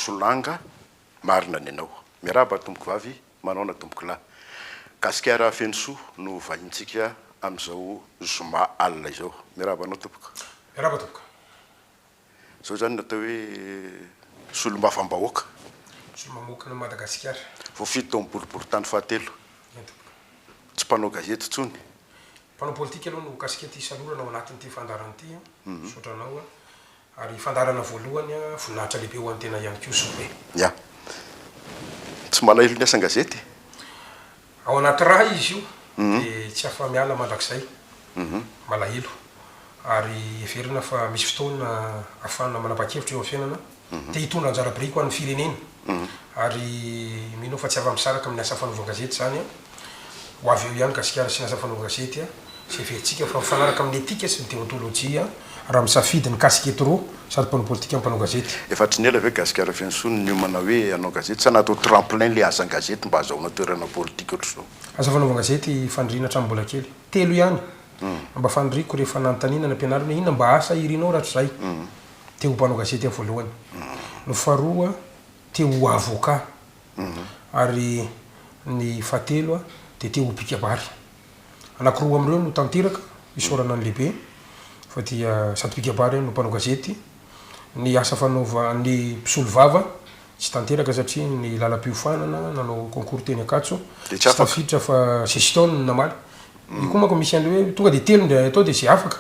Solanga marina ny anao miaraba tomboko vavy manao tomboko lahy gasikara fenso no vahintsika am'izao zoma alina izao miaraba anao tompoko miaraba tompoko zao zany natao hoe solombavam-bahoaka solomamoaka na Madagasikara vao fito taon'ny boribory tany fahatelo tsy mpanao gazety tsony mpanao politika aloha no kasikety isan'olana ao anatin'ity fandarana ity sotranao ary fandarana voalohany voninahitra lehibe ho an'ny tena ihany koa sobe ya tsy malaelo ny asan gazety ao anaty raha izy io dia tsy afa miala mandrakizay malahelo ary everina fa misy fotoana afana manapa-kevitra eo amin'ny fiainana te hitondra anjara-biriky ho an'ny firenena ary mino fa tsy afa-misaraka amin'ny asa fanaovan-gazety zany ho avy eo ihany gasikara sy ny asa fanaovan-gazety sy everitsika fa mifanaraka amin'ny etika sy ny déontologie raha misafidy ny kasikety roa sady mpanao politika mpanao gazety efatry ny ela ve gasikara fiansony ny manao hoe anao gazety sa natao tremplin le asan gazety mba azahoana toerana politika ohatry zao asa fanaovan-gazety fandrina hatramin'ny mbola kely telo ihany mba fandriko rehefa nanontaniana ny ampianarana inona mba asa irinao rahatrizay te ho mpanao gazety voalohany no faharoa te ho avocat ary ny fahatelo dia te ho pikabary anakiroa am'ireo no tanteraka isorana ny lehibe fa dia sady pikabary no mpanao gazety ny asa fanaova ny mpisolo vava tsy tanteraka satria ny lalam-piofanana nanao concours teny akatso tsy tafiditra fa gestion namaly io koa manko misy an'le hoe tonga dia telo nde atao dia zay afaka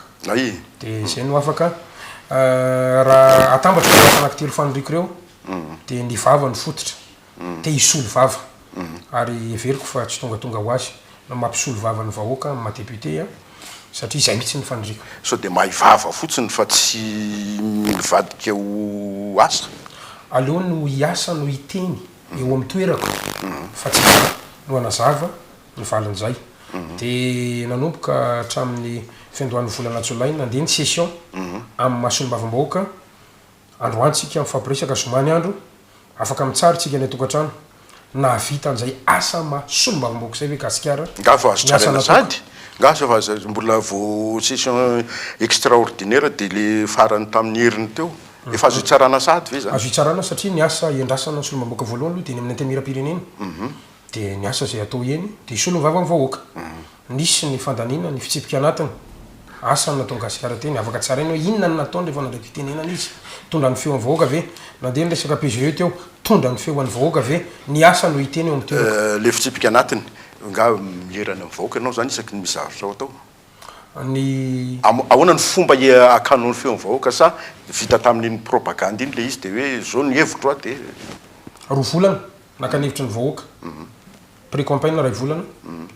dia zay no afaka raha atambatra anankitelo fanondriko ireo dia ny vava ny fototra te hisolo vava ary everiko fa tsy tongatonga ho azy na mampisolo vava ny vahoaka madepute satria izay mihitsy ny fanondriko so dia mahivava fotsiny fa tsy mivadika ho asa aleoa no hiasa no hiteny eo amin'ny toerako fa tsy no anazava ny valin'izay dia nanomboka hatramin'ny fiandohan'ny volana jolay nandeha ny session amin'ny mahasolombavambahoaka androantsika mifampiresaka zomany andro afaka mitsara tsika ny atokantrano na vita an'izay asa mahasolombavambahoaka zay hoe gasikara nga fa azo tsaraina sady nga sa fa mbola vo session extraordinaire dia le farany tamin'ny heriny teo efa azo itsarana sady ve zany azo itsarana satria ny asa iandrasana ny solombavam-bahoaka voalohany aloha dia ny amin'ny antemira-pirenena dia ny asa zay atao eny dia solom-vava mvahoaka nisy ny fandanina ny fitsipika anatiny asa natao gasikara teny afaka tsaraina hoe inona ny nataony rehefa nandraiky fitenenana izy tondra ny feo amin'ny vahoaka ve nandeha ny resaka PGE teo tondra ny feo an'ny vahoaka ve ny asa no hiteny eo amin'ny toerana le fitsipika anatiny nga mierany amin'ny vahoaka ianao zany isaky ny mizavatra ao atao ny ahoana ny fomba akanon'ny feo amin'ny vahoaka sa vita tamin'iny propagande iny le izy dia hoe zao ny hevitro a dia roa volana nakanevitra ny vahoaka pré-campagne ray volana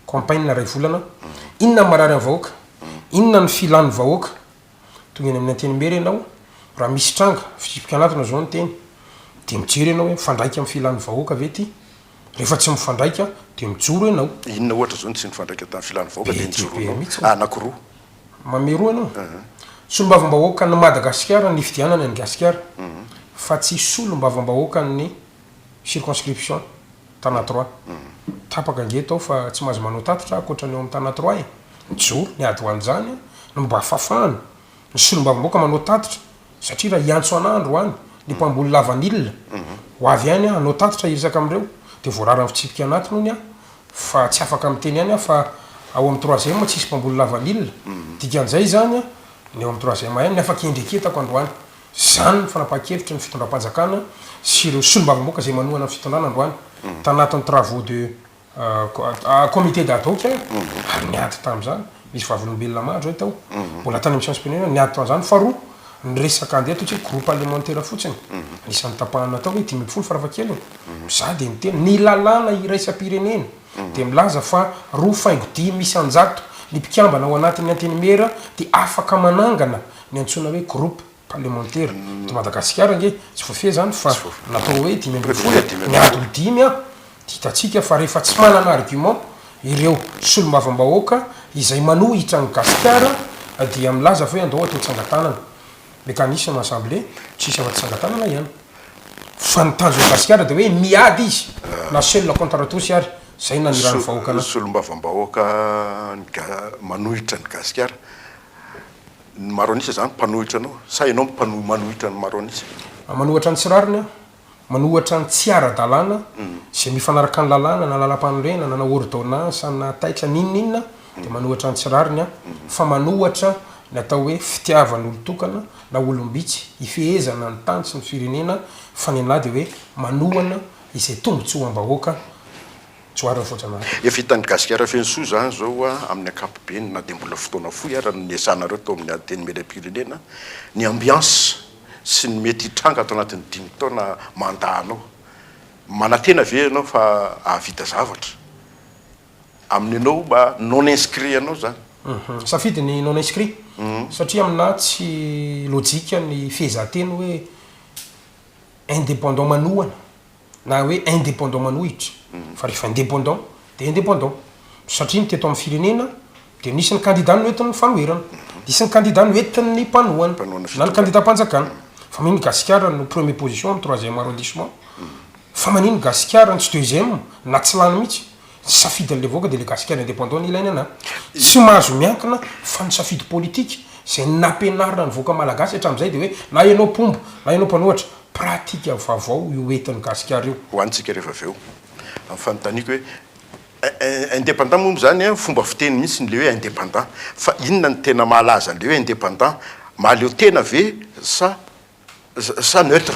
campagne ray volana inona ny marary amin'ny vahoaka inona ny filan'ny vahoaka tonga eny amin'ny anteny mery ianao raha misy tranga fitsipika anatina zao ny teny dia mijery ianao hoe mifandraika amin'ny filan'ny vahoaka ve ty rehefa tsy mifandraika dia mijoro ianao inona ohatra zao ny tsy mifandraika tamin'ny filan'ny vahoaka dia mijoro anakiroa mameroa ianao solombavam-bahoaka ny Madagasikara ny fidianana ny gasikara fa tsy solombavam-bahoaka ny circonscription tana 3 tapaka angeto ao fa tsy mahazo manao tatitra akoatra ny eo amin'ny tana 3 mijoro ny ady ho an'izany no mba fafahana ny solombavam-bahoaka manao tatitra satria raha hiantso an'andro any ny mpamboly lavanilina ho avy ihany anao tatitra iresaka amin'ireo dia voarara ny fitsipika anatiny ony fa tsy afaka miteny ihany fa ao amin'ny 3e tsisy mpamboly lavanilina dikan'izay zany ny eo amin'ny 3e ihany ny afaka endreketako androany zany ny fanapaha-kevitra ny fitondram-panjakana sy ireo solombavam-bahoaka zay manohana ny fitondrana androany tanatin'ny travaux de comité d'ad-hoc ary niady tamin'izany misy vavolombelona maro zay tao mbola tany amin'ny science pénale niady tamin'izany faharoa ny resaka andeha totsy hoe groupe parlementaire fotsiny anisan'ny tapahana tao hoe 10 farafahakeliny za dia miteny ny lalàna iraisam-pirenena dia milaza fa roa faingo 10 misy anjato ny mpikambana ao anatin'ny anteny mera dia afaka manangana ny antsoina hoe groupe parlementaire to Madagasikara nge tsy voafehy zany fa natao hoe 10 ny ady ho 10 hitatsika fa rehefa tsy manana argument ireo solombavam-bahoaka izay manohitra ny gasikara dia milaza fa hoe andao atao tsangatanana mekanisme assemblée tsisy afa tsangatanana ihany fa ny tanjony gasikara dia hoe miady izy na seul contre tous ary zay nanirany vahoaka na solombavam-bahoaka manohitra ny gasikara Maronisa zany mpanohitra anao sa ianao manohitra ny Maronisa manohitra ny tsirariny manohatra ny tsy ara-dalàna zay mifanaraka ny lalàna na lalam-panorena na ordonnance na taitra ninoninona dia manohatra ny tsirariny a fa manohatra ny atao hoe fitiavan'olotokana na olombitsy ifehezana ny tany sy ny firenena fa ny ana dia hoe manohana izay tombontsoa am-bahoaka tsoarany fojanahary efa hitan'ny gasikara fensoa zany zao a amin'ny ankapobeny na dia mbola fotoana foy ara ny esanareo tao amin'ny anteny melam-pirenena ny ambiance sy ny mety hitranga atao anatin'ny 5 taona mandahanao manantena ve ianao fa ahavita zavatra amin'ny anao mba non inscrit anao zany safidy ny non inscrit satria amina tsy lojika ny fehezanteny hoe indépendant manohana na hoe indépendant manohitra fa rehefa indépendant dia indépendant satria ny teto amin'ny firenena dia nisy ny candidat ny oetin'ny fanoherana nisy ny candidat ny oetin'ny mpanohana na ny candidat mpanjakana fa manino gasikara no premier position amin'ny 3e arrondissement fa manino gasikara ny tsy 2e na tsy lany mihitsy safidy an'le voaka dia le gasikara indépendant ny ilaina ana tsy mahazo miankina fa ny safidy politique zay nampianarina ny voaka malagasy hatramin'izay dia hoe na ianao pombo na ianao mpanohatra pratika vaovao io oetin'ny gasikara io ho antsika rehefa avy eo amin'ny fanontaniako hoe indépendant moa zany a fomba fiteny mihitsy nyle hoe indépendant fa inona ny tena mahalaza an'le hoe indépendant mahaleo tena ve sa neutre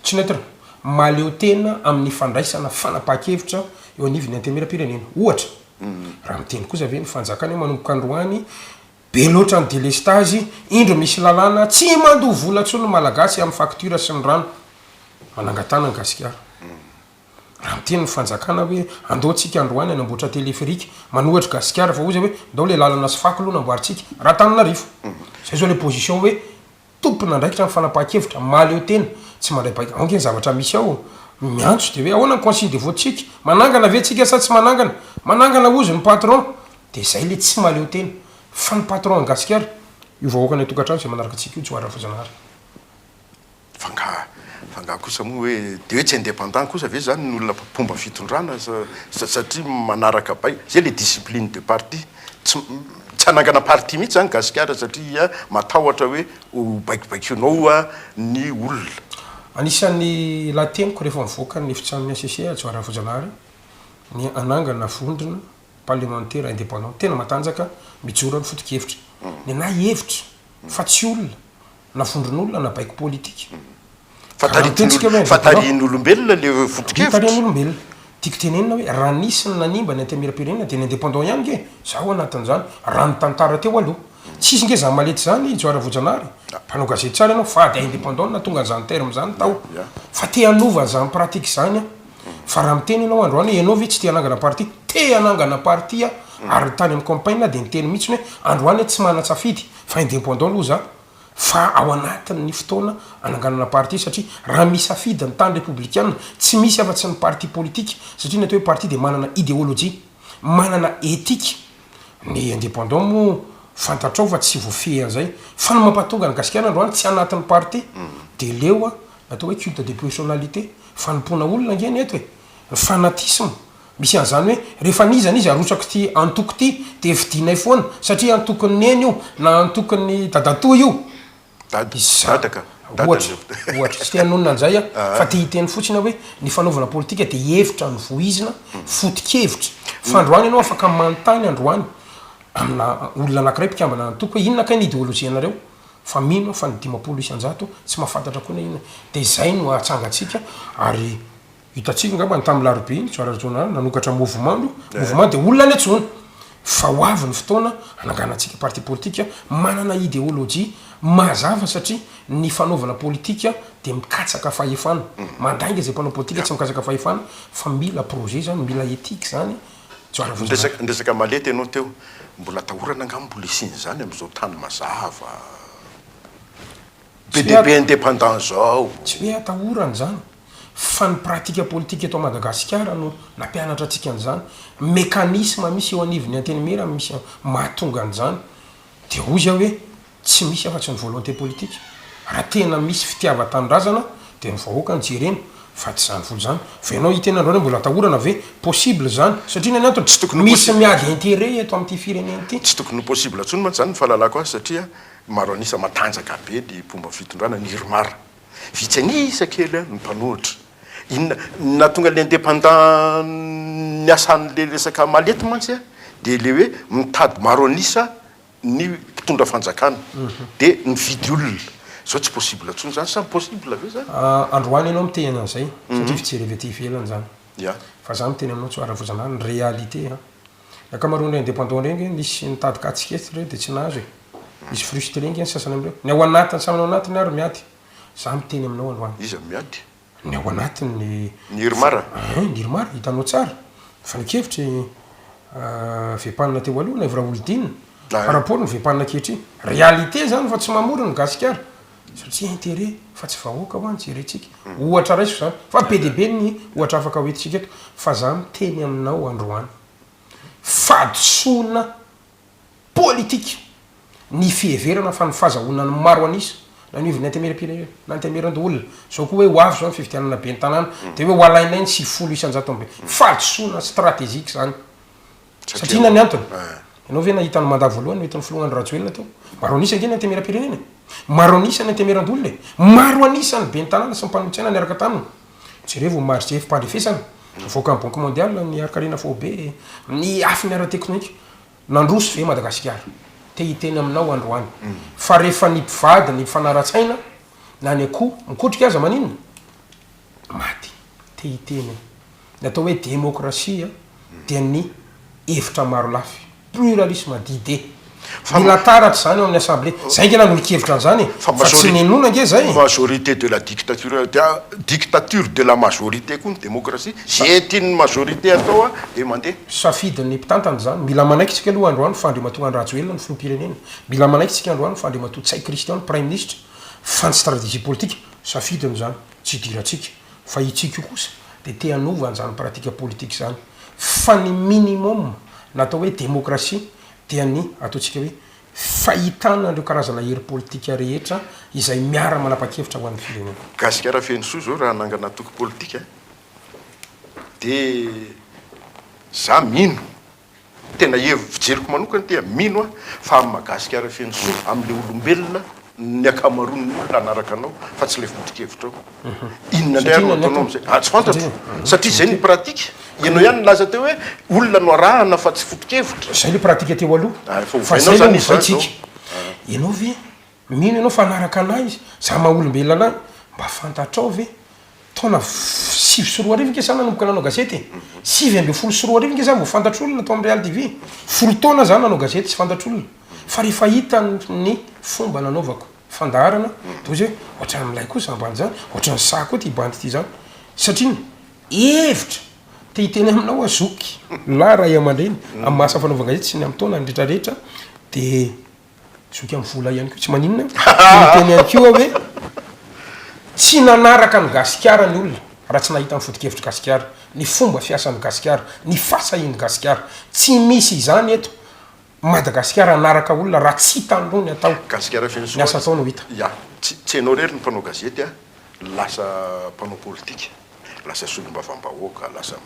tsy neutre mahaleo tena amin'ny fandraisana fanapaha-kevitra eo anivony antemera-pirenena ohatra raha miteny kosa ve ny fanjakany hoe manomboka androany be loatra ny délestage indro misy lalàna tsy mandoha vola ntsony malagasy amin'ny facture sy ny rano manangatana ny gasikara raha miteny ny fanjakana hoe andoatsika androany anamboatra téléphérique manohatra gasikara fa ozy hoe ndao le lalana sy fako aloha namboaritsika raha tananarifo zay zao le position hoe tompona ndraikitra ny fanapaha-kevitra maleo tena tsy mandray baika aonkeny zavatra misy ao miantso dia hoe ahoana ny consigne de votsika manangana ve tsika sa tsy manangana ozy ny patron dia zay le tsy maleo tena fa ny patron ny gasikara io vahoakany atokantrano zay manaraka atsika io tsy oara fozanahary fanga kosa moa hoe de hoe tsy indépendant kosa ve zany ny olona mpomba fitondrana satria manaraka bay zay le discipline de parti tsy anangana parti mihitsy zany gasikara satria matahotra hoe baikibaikinao a ny olona anisan'ny lateniko rehefa mivoaka ny efitran'ny ACC tsy oara fojanahary ny anangana vondrona parlementaire indépendant tena matanjaka mijoro ny foto-kevitra ny ana hevitra fa tsy olona na vondron'olona na baiko politique fatarian'olombelona le foto-kevitraolombelona tiako tenenina hoe raha nisy ny nanimba ny antemera-pirenena dia ny indépendant ihany ke zaho anatin'izany raha ny tantara teo aloha tsisy nge za malety zany joara vojanahary mpanao gazety tsara ianao fa dia indépendant na tonga n'izany terme zany tao fa te hanova zany pratique zany a fa raha miteny ianao androany ianao ve tsy te hanangana parti te hanangana parti a ary tany amin'ny campagne dia niteny mihitsy hoe androany tsy mana-tsafidy fa indépendant aloha za fa ao anatin'ny fotoana ananganana parti satria raha misy afidy ny tany républicaine tsy misy afa-tsy ny parti politique satria ny atao hoe parti dia manana idéologie manana éthique ny indépendant moa fantatrao fa tsy voafehy an'izay fa ny mampatonga ny gasikara androany tsy anatin'ny parti dia leo a atao hoe culte de personnalité fanompona olona ngeny eto hoe ny fanatisme misy an'izany hoe rehefa nizana izy arotsako ty antoko ty dia evidinay foana satria antokony neny io na antokony dadatoa io ohatra tsy te hanonona an'izay a fa te hiteny fotsiny hoe ny fanaovana politika dia hevitra ny voizina foto-kevitra fa androany ianao afaka manontany androany amina olona anankiray mpikambana antoko hoe inona kay ny idéologie anareo fa mino fa ny 500 isan-jato tsy mahafantatra koa na inona dia zay no atsangatsika ary hitatsika ngamba ny tamin'ny larobe iny tsoarajonary nanokatra mouvement dia olona ny antsona fa ho avy ny fotoana ananganantsika parti politique manana idéologie mazava satria ny fanaovana politika dia mikatsaka fahefana mandainga zay mpanao politika tsy mikatsaka fahefana fa mila projet zany mila éthique zany ndresaka malety ianao teo mbola tahorana angamy mbola isiny zany am'izao tany mazava be indépendant zao tsy hoe atahorana zany fa ny pratika politika eto Madagasikara no nampianatra atsika an'izany mécanisme misy eo anivony antenimera misy mahatonga an'izany dia ozy hoe tsy misy afa-tsy ny volonté politique raha tena misy fitiava-tanindrazana dia ny vahoaka ny jerena fa tsy zany folo zany fa ianao hitena androany mbola atahorana ve possible zany satria ny antony tsy tokony misy miady intérêt eto amin'ity firenena ity tsy tokony possible atsony mantsy zany ny fahalalako azy satria maro anisa matanjaka be ny mpomba fitondrana ny iromara vitsy anisakely ny mpanohitra inona na tonga le indépendant ny asan'le resaka malety mantsy a de le hoe mitady maro anisa ny mpitondra fanjakana de mividy olona zao tsy possible ntsony zany samy possible ve zany androany ianao miteny an'izay satria fijery ty ivelany zany ya fa za miteny aminao tsy ara-vozana ny réalité a akamaroan'le indépendant reny nisy nitady katsikety reo de tsy nahazo e misy frustré ngy sasany amreo ny ao anatiny samynao anatiny ary miady za miteny aminao androany izy miady ny ao anatiny ny irmara ny irmara hitanao tsara fa nikevitry vepanina teo aloha na evra olodinina par rapport ny vepanina kehitriny réalité zany fa tsy mamorona ny gasikara satria intérêt fa tsy vahoaka ho any jerentsika ohatra raisiko zany fa be de be ny ohatra afaka hoetitsika eto fa za miteny aminao androany fadisona politika ny fiheverana fa ny fahazahona ny maro anisa na niovy ny antemeram-pirenena na antemerando olona zao koa hoe ho avy zao ny fividianana be ny tanàna de hoe ho alainainy sy folo isanjato ambe fadisona stratégique zany satria na ny antony ianao ve nahitany mandat voalohany hoetin'ny filohany rajoelona teo maro anisa nge ny antemeram-pirenena maro anisa ny antemerandolona e maro anisany be ny tanàna sy mipanontsaina niaraka taminy jereo marche fipandrefesana voaka ny banque mondiale ny arkarena fo be ny afy ny ara-teknonika nandroso ve Madagasikara te hiteny aminao androany fa rehefa ny mpivady ny mifanaratsaina na ny akoho mikotrika aza maninona maty te hiteny ny atao hoe démocratie dia ny hevitra maro lafy pluralisme d'idée mila taratra zany eo amin'ny assemblée zay nge nanolo-kevitra an'izany fa tsy nenona nge zay majorité de la dictature dictature de la majorité koa ny démocratie zay tiany majorité atao a de mandeha safidy ny mpitantany zany mila manaikitsika aloha androany fandrimatonga any rajoelona ny filoham-pirenena mila manaikitsika androany fandrimato tsai Christian prime ministre fa ny stratégie politique safidiny zany tsy diratsika fa itsika io kosa de te hanova an'izany pratika politique zany fa ny minimum natao hoe démocratie dia ny ataontsika hoe fahitana andreo karazana hery politika rehetra izay miara manapa-kevitra ho an'ny firenena gasikara feno soa zao raha nangana toky politika de za mino tena fijeriko manokana tia mino a fa amin'ny magasikara feno soa amin'le olombelona ny akamaroany olona anaraka anao fa tsy le fotikevitra ao inona ndray aro ataonao am'zay tsy fantatro satria zay ny pratika ianao ihany laza teo hoe olona no arahana fa tsy fotikevitra zay le pratika teo aloha fa zay zany ivaitsika ianao ve mino ianao fa anaraka anahy izy za maha-olombelona anahy mba fantatrao ve taona 5 sy 4 arivo nke sa nanomboka nanao gazety 5 sy 4 arivo nke za mbo fantatr'olona atao amin'ny Real TV 10 taona zany nanao gazety sy fantatr'olona fa rehefa hita ny fomba nanaovako fandaharana de ozy hoe ohatrany milay kosa ambany zany ohatrany sa koa ty bandy ty zany satria hevitra te hiteny aminao azoky la raha iamandreny amin'ny mahasa fanaovana gazety sy ny amin'ny taona ny rehetrarehetra de zoky amin'ny vola ihany ko tsy maninona hiteny ihany koa hoe tsy nanaraka ny gasikara ny olona raha tsy nahita ny fotikevitra gasikara ny fomba fiasan'ny gasikara ny fasahin'ny gasikara tsy misy izany eto Madagasikara anaraka olona raha tsy hitandrony atao gasikara fenso ny asa ataonao hita ya tsy hainao rery ny mpanao gazety a lasa mpanao politika lasa solombavam-bahoaka lasa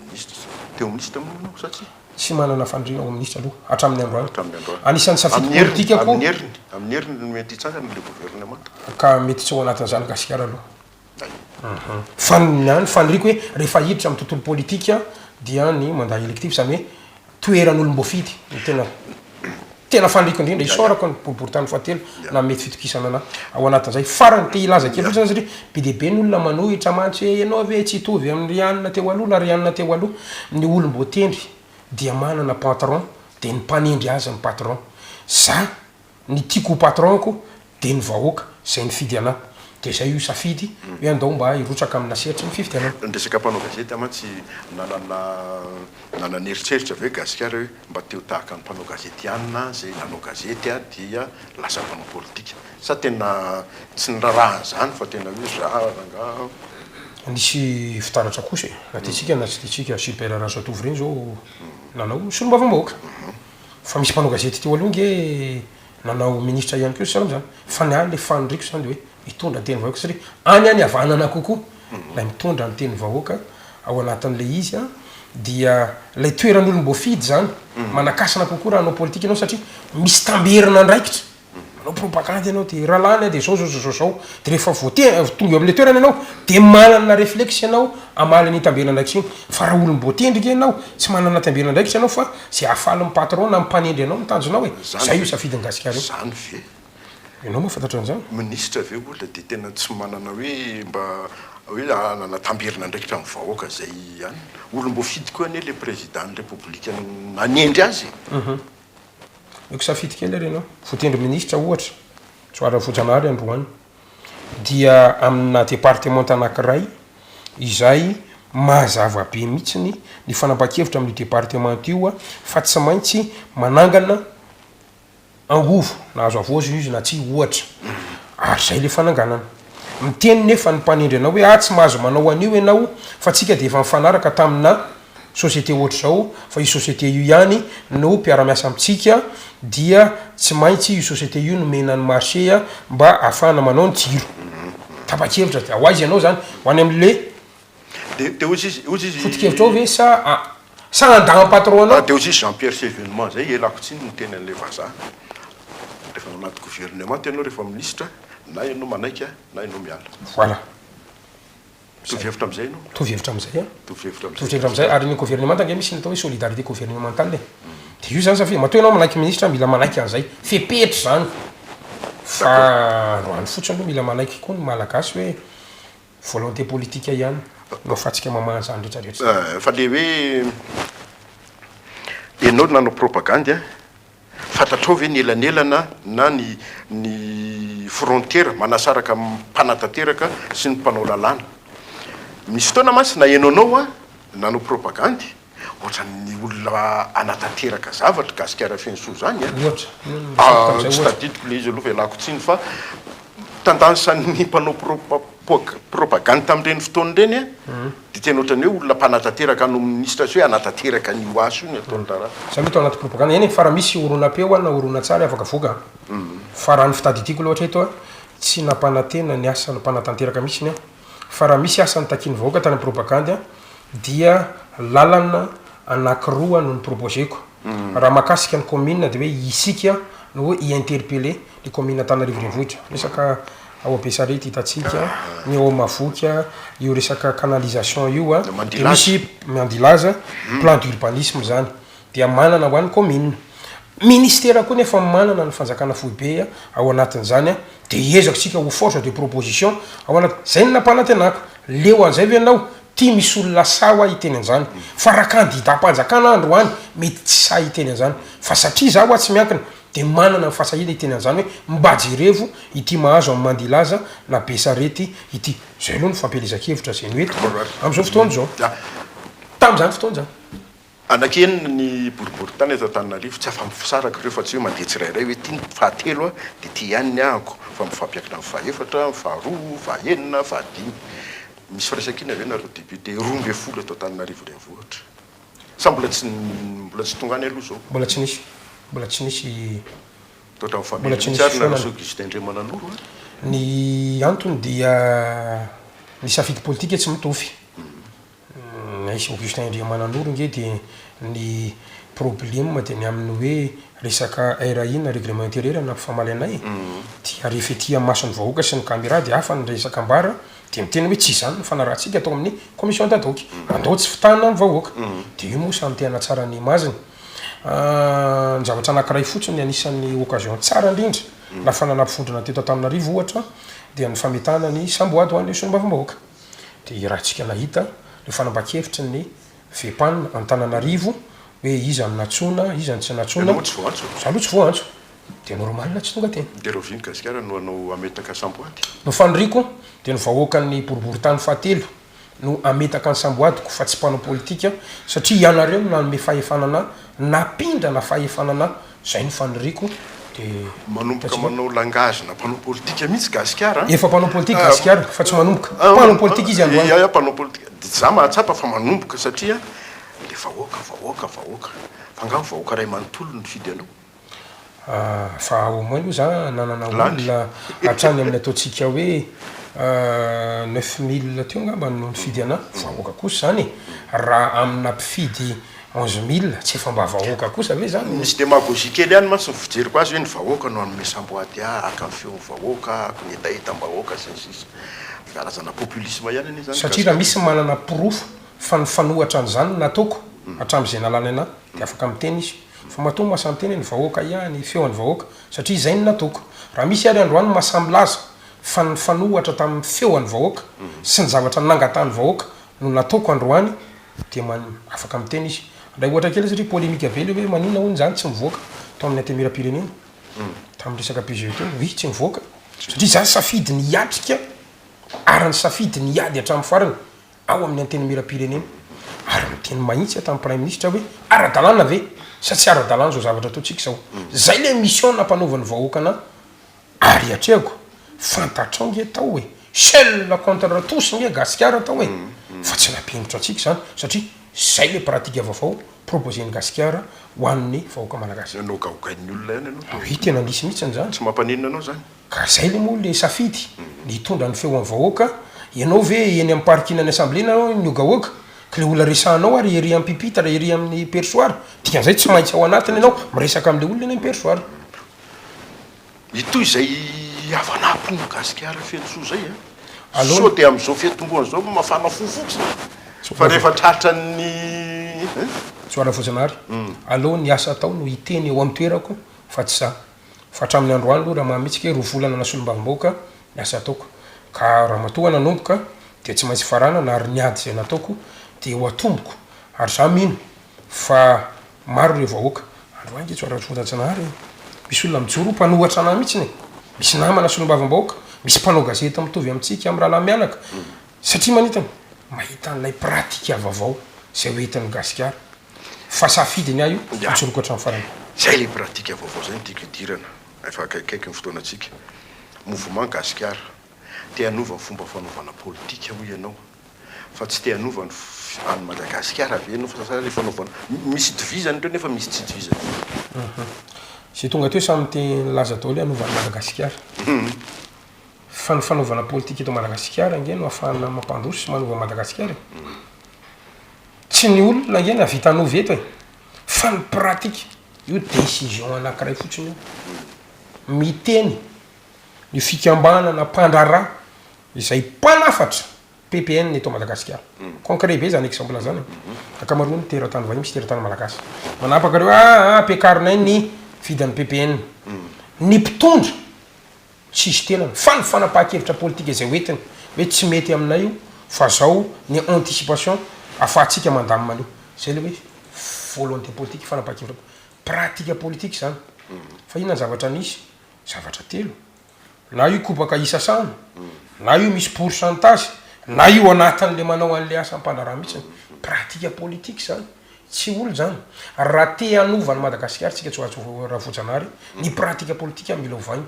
ministre teo ministre moa satria tsy manana fandrina ao ministre aloha hatramin'ny androany hatramin'ny androany anisan'ny safidy politika koa amin'ny heriny no mety hitsangana le gouvernement ka mety tsy ao anatin'izany gasikara aloha fanyany faniriko hoe rehefa hiditra amin'ny tontolo politika dia ny mandat électif zany hoe toeran'olom-boafidy tena fandriko indrindra isorako ny boriboritany fahatelo na mety fitokisana ana ao anatin'izay farany te ilaza kely fotsiny satria be de be ny olona manohitra mantsy hoe ianao ve tsy hitovy amin'ny rianina teo aloha la rianina teo aloha ny olom-boatendry dia manana patron de ny mpanendry azy ny patron za ny tiako patronko de ny vahoaka zay ny fidy ana de zay io safidy hoe andao mba hirotsaka amina seritry ny fifidianana ndresaka mpanao gazety amatsy nanana eritseritra ve gasikara hoe mba teo tahaka ny mpanao gazety ihanina zay nanao gazety a dia lasa mpanao politika sa tena tsy nirarahany zany fa tena hoe za ranga nisy fitaratra kosa na tetsika na tsy tetsika super razoatovy reny zao nanao solombavam-bahoaka fa misy mpanao gazety teo aloha nge nanao ministre ihany ko salam zany fa ny any le fanondriko zany de hoe mitondra ny teny vahoaka satria any any avanana kokoa la mitondra ny teny vahoaka ao anatin'le izy a dia lay toeran'olom-boafidy zany manakasana kokoa raha anao politika ianao satria misy tamberina andraikitra manao propagande ianao de rahalany de zao de rehefa tonga am'le toerana ianao de manana réflexe ianao amaly ny tambena ndraiky iny fa raha olombotendrika ianao tsy manana tambena ndraiky ianao fa sy afaly mipatron na mpanendry anao mitanjonao e zay io safidiny gasikara zany ve ianao mahafantatra an'izany ministre ve olona de tena tsy manana hoe mba hoe nanatamberina ndraikitra amin'ny vahoaka zay any olombo fidy koa ane le président ny république nanendry azy eko safidy kely ary ianao fotendry ministre ohatra tsoara fojanary androany dia amina département anankiray izay mazava be mihitsiny ny fanapa-kevitra amin'ny département io a fa tsy maintsy manangana angovo na azo avozy izy na tsy ohatra ary zay le fananganana miteny nefa ny mpanendry anao hoe tsy mahazo manao an'io ianao fa tsika de efa mifanaraka tamina société ohatra zao fa io société io ihany no mpiara-miasa amitsika dia tsy maintsy io société io no menany marché a mba ahafahana manao ny jiro tapa-kevitra de ho aizy ianao zany ho any am'le de ozy izy fotikevitra ao ve sa andagna patron anao de ozy izy Jean Pierre Chevènement zay elako tsiny ny teny an'le vazaha rehefa anaty gouvernement ianao rehefa ministre na ianao manaiky na ianao miala voilà tovhevitra am'izay ianao tovhevitra am'izay a tovhevitra am'izay ary ny gouvernement tange misy ny atao hoe solidarité gouvernementale de io zany safia matoa ianao manaiky ministre mila manaiky an'izay fepetry zany fa roany fotsiny aloha mila manaiky koa ny malagasy hoe volonté politique ihany no fatsika mamaha zany rehetrarehetra fa le hoe ianao nanao propagande fantatrao ve ny elanelana na ny frontière manasaraka mpanatateraka sy ny mpanao lalàna misy fotoana masy na ianaonao a nanao propagande ohatran'ny olona anatateraka zavatra gasikara fenso zany ohatra tsy tadidiko le izy aloha velako tsiny fa tandansan'ny mpanao propagande tam'ireny fotoany reny a de tena ohatrany hoe olona mpanatateraka no ministre sy hoe anatateraka ny oaso io ny ataony raha samy to anaty propagande eny fa raha misy oronam-peo a na orona tsara afaka voka fa raha ny fitadidiko loatra eto a tsy nampanatena ny asa mmpanatanteraka mihitsiny a fa raha misy asany takiny vahoaka tany propagande a dia lalana anakiroa no ny proposeko raha makasika ny commune de hoe isika no hoe iinterpellé ny commune Antananarivo renivohitra resaka ao Besarety hitatsika ny ao Mavoka io resaka canalisation io a de misy mandilaza plan d'urbanisme zany dia manana ho an'ny commune ministère koa nefa manana ny fanjakana foibe ao anatin'izany a de iezako tsika ho force de proposition ao anaty zay ny nampanantenako leo an'izay ve ianao tia misy olona sawa hiteny an'izany fa raha candidat mpanjakana androany mety tsy sa hiteny an'izany fa satria zaho a tsy miankina de manana ny fahasahina hiteny an'izany hoe mbajerevo ity mahazo amin'ny mandilaza na Besarety ity zay aloha ny fampelezan-kevitra zay ny hoetiko am'izao fotoana zao tam'izany fotoana zany anakenina ny boribory tany eto Antananarivo tsy afa mifisaraka reo fa tsy hoe mandeha tsirairay hoe ty ny fahatelo a de ty ihany ny ahako fa mifampiakina amin'ny fahaefatra faharoa fahaenina fahadimy misy firaisakina ve nareo député 12 eto Antananarivo renivohitra sa mbola tsy tonga any aloha zao mbola tsy nisy totra amin'ny famille tsary na so Augustin Ndriamananoro ny antony dia ny safidy politique tsy mitovy naisy Augustin Ndriamananoro nge de ny problème de ny amin'ny hoe resaka RAI na règlement intérieur na famalianay dia rehefa ety mason'ny vahoaka sy ny caméra de hafa ny resaka ambara de miteny hoe tsy zany ny fanarahantsika atao amin'ny commission d'ad-hoc andao tsy fitahana ny vahoaka de io moa samy tena tsara ny maziny ny zavatra anankiray fotsiny anisan'ny occasion tsara indrindra lafa nanapifondrona teto Antananarivo ohatra dia ny fametahana ny samboady ho an'le solombavam-bahoaka de rahantsika nahita le fanapa-kevitra ny vepanina Antananarivo hoe iza ny natsona iza ny tsy natsona zaloha tsy voantso de normalina tsy tonga teny de roviny gasikara no anao ametaka samboady no faniriko de ny vahoakan'ny boribory tany fahatelo no ametaka ny samboadiko fa tsy mpanao politika satria ianareo no nanome fahefanana napindrana fahefanana zay ny faniriko de manomboka manao langage na mpanao politika mihitsy gasikara efa mpanao politika gasikara fa tsy manomboka mpanao politika izy androany mpanao politika de za mahatsapa fa manomboka satria le vahoaka fa angao vahoaka ray manontolo ny fidy anao fa au moins aloha za nanana olona hatrany amin'ny ataontsika hoe 9000 teo angamba no nifidy ana vahoaka kosa zany raha amina mpifidy 11 000 tsy efa mba vahoaka kosa ve zany misy démagogie kely ihany mantsy ny fijeriko azy hoe ny vahoaka no anome samboady aka ny feon'ny vahoaka ako ny etaetam-bahoaka sy ny sisa karazana populisme ihany anie zany satria raha misy manana pirofo fa ny fanohatra an'izany nataoko hatramin'izay nalany ana de afaka miteny izy fa matoa mahasamby teny ny vahoaka ihany feo any vahoaka satria izay ny nataoko raha misy ary androany mahasamby laza fa ny fanohatra tamin'ny feo any vahoaka sy ny zavatra nangatany vahoaka no nataoko androany de afaka miteny izy ndray ohatra kely satria polémique be le hoe manina hono zany tsy mivoaka to amin'ny antemira-pirenena tamin'ny resaka PGE teo wy tsy mivoaka satria zany safidy ny atrika ary ny safidy ny ady hatramin'ny farany ao amin'ny antenimira-pirenena ary miteny mahitsy tamin'ny prime ministre hoe ara-dalàna ve sa tsy ara-dalàna zao zavatra ataotsika zao zay le mission nampanaovan'ny vahoakana ary atrehako fantatrao nge tao hoe seul contre tous nge gasikara tao hoe fa tsy nampingotra atsika zany satria zay le pratique vaovao proposé ny gasikara ho an'ny vahoaka malagasy anao gaogain'ny olona ihany anao i tena nisy mihitsiny zany tsy mampaninona anao zany ka zay le moa le safidy ny hitondra ny feo amin'ny vahoaka ianao ve eny amin'ny parkinany assemblée nanao niogahoaka ka le olona resahanao ary ery amin'ny pipitra ery amin'ny persoir dikan'izay tsy maintsy ao anatiny ianao miresaka am'le olona eny amin'ny persoir itoy zay avanampy no gasikara fenosoa zay Aloha- so de am'izao fiatomboana zao mafana fofotsy fa rehefa tratran'ny soara fojanary aloha ny asa atao no hiteny eo amin'ny toerako fa tsy za fa hatramin'ny androany aloha raha mahamitsika hoe rovolana na solombavom-bahoaka ny asa ataoko ka raha matoa nanomboka de tsy maintsy farana na ary niady zay nataoko de ho atomboko ary za mino fa maro re vahoaka androany ke tsoara fojanary misy olona mijoro mpanohatra anahy mihitsiny misy namana solombavom-bahoaka misy mpanao gazety mitovy amintsika amin'ny rahalahy mianaka satria manitany mahita n'ilay pratika vaovao zay ho entin'ny gasikara fa safidiny aho io mijoroko hatramin'ny farany zay le pratika vaovao zay ny tiako idirana efa akaikaiky ny fotoanatsika mouvement gasikara te hanova ny fomba fanaovana politika ho ianao fa tsy te hanova any madagasikara ave anao fa sasara le fanaovana misy divizany reo nefa misy tsy divizany zay tonga teo samy teny laza tao le hanovany madagasikara fa ny fanaovana politika eto madagasikara nge no ahafahana mampandroso sy manova madagasikara tsy ny olona nge na vita anova eto e fa ny pratika io décision anankiray fotsiny io miteny ny fikambanana mpandrara izay mpanafatra PPN eto madagasikara concret be zany exemple zany akamaroany teratany vahiny misy teratany malagasy manapaka reo ampiakarinay ny vidan'ny PPN ny mpitondra tsisy tenany fa ny fanapaha-kevitra politika izay hoentiny hoe tsy mety aminay io fa zao ny anticipation afahantsika mandamina an'io zay le hoe volonté politique fanapaha-kevitra pratika politique zany fa inona ny zavatra nisy zavatra telo na io kopaka isasany na io misy pourcentage na io anatin'le manao an'le asa mpandraraha mihitsiny pratika politique zany tsy olo zany raha te hanovany madagasikara tsika tsy raha vojanary ny pratika politika mila ovainy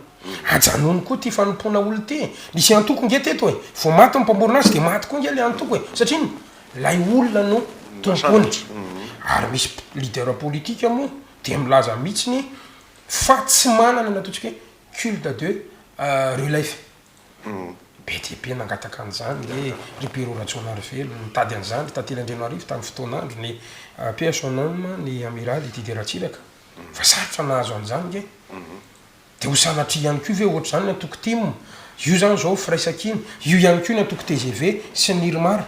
ajanony koa ty fanompona olo ty nisy antoko nge teto e vo maty mpamborona azy de maty koa nge le antoko e satria iny lay olona no tompony ary misy leader politika moa de milaza mihitsiny fa tsy manana ny ataontsika hoe culte de relève be dia be nangataka an'izany le ripero ratsonary velo nitady an'izany tantely andrenarivo tamin'ny fotoanandro ny personome ny amiral tideratsiraka fa sarotra nahazo an'izany nge de ho sanatry ihany ko ve ohatra zany ny antoko tim io zany zao firaisakiny io ihany ko ny antoko TGV sy ny irmara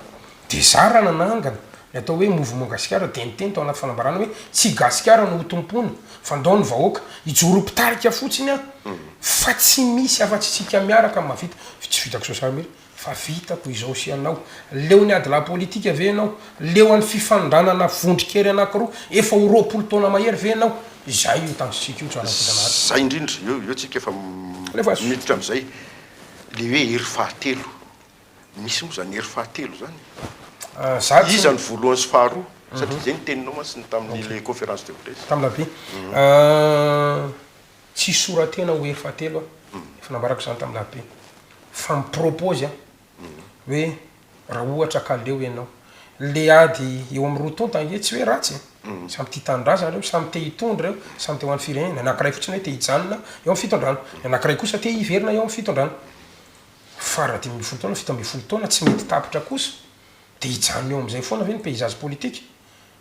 de zara nanangana ny atao hoe mouvement gasikara de niteny tao anaty fanambarana hoe tsy gasikara no ho tompony fa ndao ny vahoaka ijoro-pitarika fotsiny a fa tsy misy afa-tsy tsika miaraka mavita tsy vitako sosamiry fa vitako izao sy anao leo ny ady la politika ve anao leo an'ny fifandranana vondrikery anakiroa efa ho roapolo taona mahery ve anao zay io tansitsika io tsoarafotanazy zay indrindra eo tsika efa miditra am'izay le hoe hery fahatelo misy moa zany hery fahatelo zany iza ny voalohany sy faharoa satria zay ny teninao matsiny tamin'le conférence de presse tamina be tsy soratena ho hery fahatelo a efa nambarako zany tamina be fa mipropose a hoe raha ohatra kaleo ianao le ady eo amin'ny roa tonta nge tsy hoe ratsy samy ty tandraza reo samy te hitondra reo samy te ho an'ny firenena anankiray fotsiny hoe te hijanona eo amin'ny fitondrana anankiray kosa te hiverina eo amin'ny fitondrana fa raha 10 taona fito 10 taona tsy mety tapitra kosa de hijanona eo am'izay foana ve ny paysage politique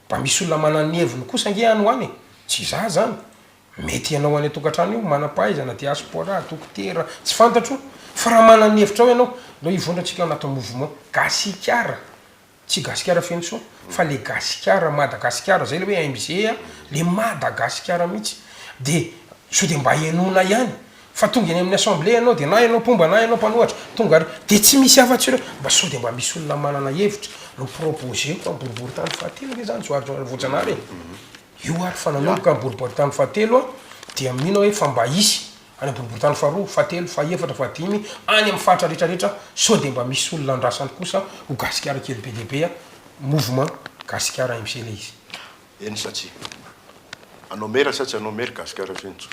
mba misy olona manany heviny kosa ange any hoany tsy za zany mety ianao any atokantrano io manam-pahaizana diaspora dokotera tsy fantatro fa raha manany hevitra ao ianao lo ivondratsika anatin'ny mouvement gasikara tsy gasikara feno soa fa le gasikara madagasikara zay le hoe MG le madagasikara mihitsy de so de mba henona ihany fa tonga eny amin'ny assemblée ianao de na ianao pomba na ianao mpanohatra tonga ary de tsy misy afa-tsy ireo mba so de mba misy olona manana hevitra no proposeko amboribory tany fahatelo le zany soary voatsanary io ary fananomboka amboribory tany fahatelo a dia mino hoe fa mba isy any amboribory tany faharoa fahatelo fahaefatra fahadimy any amin'ny fahatra rehetrarehetra so de mba misy olona andrasany kosa ho gasikara kely be lehibe a mouvement gasikara MC le izy eny satria anao mera sa tsy anao mery gasikara fentso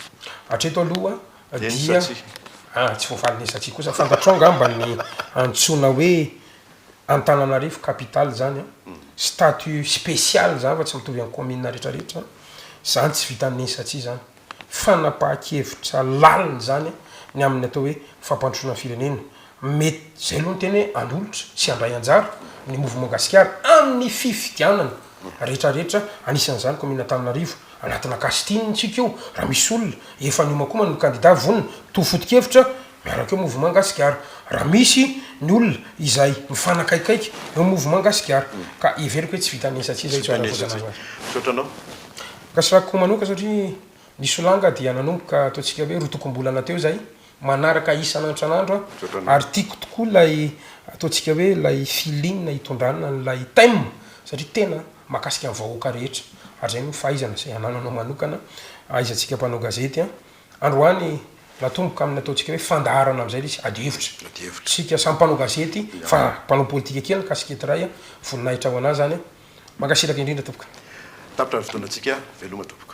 hatreto aloha dia tsy voafaly ny satria kosa fantatrao amba ny antsona hoe Antananarivo capitale zany a statut spécial zany fa tsy mitovy amin'ny commune rehetrarehetra zany tsy vitan'ny satria zany fanapahan-kevitra laliny zany ny amin'ny atao hoe fampandrosoana firenena mety zay aloha ny teny hoe andolotra sy andray anjara ny mouvement gasikara amin'ny fifidianana rehetrarehetra anisan'izany commune Antananarivo anatina kastinitsika io raha misy olona efa niomakoma ny candidat vonina tofoto-kevitra miaraka eo mouvement gasikara raha misy ny olona izay mifanakaikaiky eo mouvement gasikara ka iveriko hoe tsy vitan'ny satria zay sotranao kasirako manoka satria ny solanga dia nanomboka ataontsika hoe rotokom-bolana teo zay manaraka isan'andranandro ary tiako tokoa lay ataontsika hoe lay filine hitondranina nylay thème satria tena mahakasika ny vahoaka rehetra ary zay no fahaizana zay anananao manokana aizantsika mpanao gazety a androany natomboka amin'ny ataontsika hoe fandaharana am'izay le izy adihevitra sika samy mpanao gazety fa mpanao politika kely kasikety ray a voninahitra ho anazy zany a mankasitraka indrindra tompoka tapitra ny fotoana antsika veloma tompoka